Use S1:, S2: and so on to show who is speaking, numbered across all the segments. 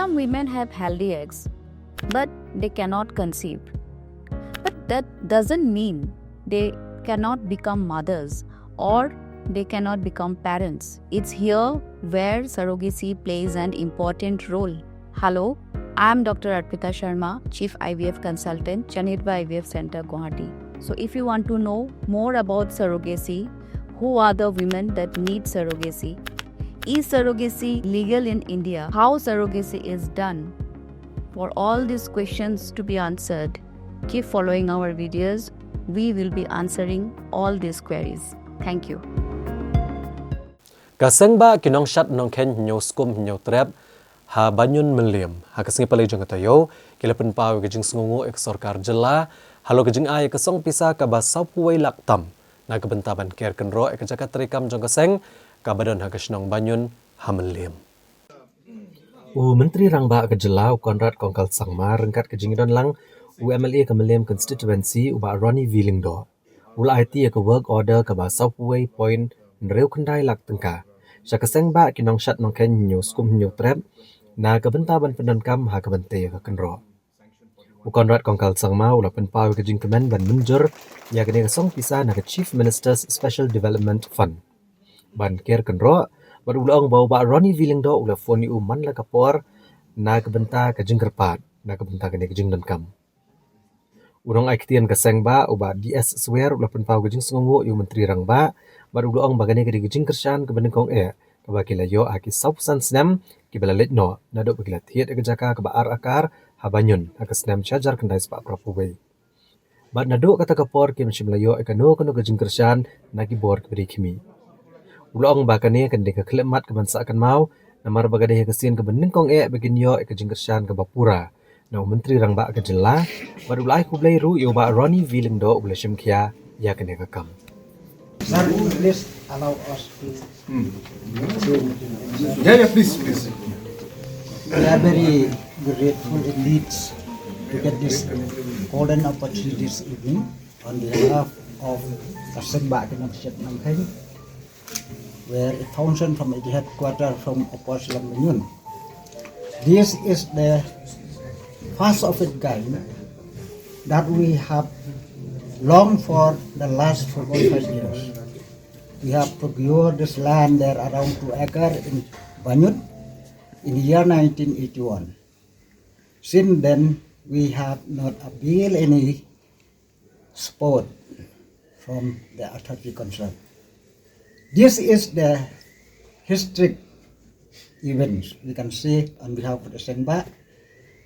S1: Some women have healthy eggs, but they cannot conceive. But that doesn't mean they cannot become mothers or they cannot become parents. It's here where surrogacy plays an important role. Hello, I'm Dr. Arpita Sharma, Chief IVF Consultant, Chanitba IVF Center, Guwahati. So if you want to know more about surrogacy, who are the women that need surrogacy? Is surrogacy legal in India? How surrogacy is done? For all these questions to be answered, keep following our videos. We will be answering all these queries. Thank you.
S2: Seng ba Nongshat Nongkheiñ nyo skum nyo trap ha banyun meliam ha kasing palay jeng katayo kila penpaw kajing sungungu ek sorkar jela halo kajing ay kasong pisa ka ba sapuway laktam na kabentaban ker kenro ek jakat trikam jong kaseng kabadon ha kasnong banyun ha meliam. Menteri Rangba ke jela Konrad Kongkal Sangma rengkat kajing don lang UMLA ke meliam constituency uba Ronnie Willingdo. Ula IT ke work order ka ba sapuway point nreu kendai lak tengka. Syakaseng ba Nongshat Nongkheiñ nyo skum nyo trap na kabentaban pendankam ha kabente ka kenro. Konrad Kongkal Sangma ula penpaw kajing kemen ban menjur ya kene kasong pisa na ke Chief Minister's Special Development Fund. Ban ker kenro bar ula ong bau ba Ronnie Willingdo ula foni man la kapor na kabenta kajing kerpat na kabenta kene kajing dankam. Urang ai kitian kaseng ba uba DS swear ula penpaw kajing sungu yu Menteri Rangba bar ula ong bagane kajing kersan kebenengkong kaba kila yo aki sausan snam kibala letno nado bagila thiet ekjaka kaba akar habanyun akas snam chajar kendai spa prapuwe bad nado kata kapor kim shimlayo ekano kano kajing kersan nagi bor kberi kimi ulong bakane kende ka klemat kebansa akan mau namar bagade kesin kebenengkong begin yo ekajing kersan kaba pura na Menteri Rangba kejela bar ulai kublai ru yo ba Ronnie Willingdo ula shimkia ya kene kakam.
S3: Sir, please allow us to.
S4: Yeah, please.
S3: We are very grateful indeed to get this golden opportunity this evening on behalf of Seng Nongshat Nongkheiñ, where a foundation from the headquarters from Oposalam Manyun. This is the first of its kind that we have long for the last 4.5 years. We have procured this land there around 2 acres in Banyut in the year 1981. Since then, we have not availed any support from the authority concerned. This is the historic event, we can say, on behalf of the Sengba.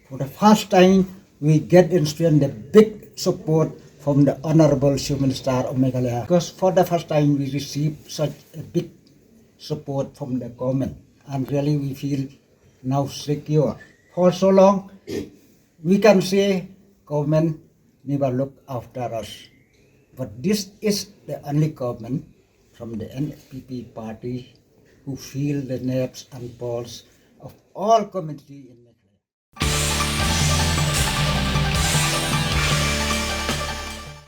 S3: For the first time, we get instrument the big support from the Honorable Chief Minister of Meghalaya, because for the first time we received such a big support from the government, and really we feel now secure. For so long, we can say government never looked after us, but this is the only government from the NPP party who feel the nerves and pulse of all community in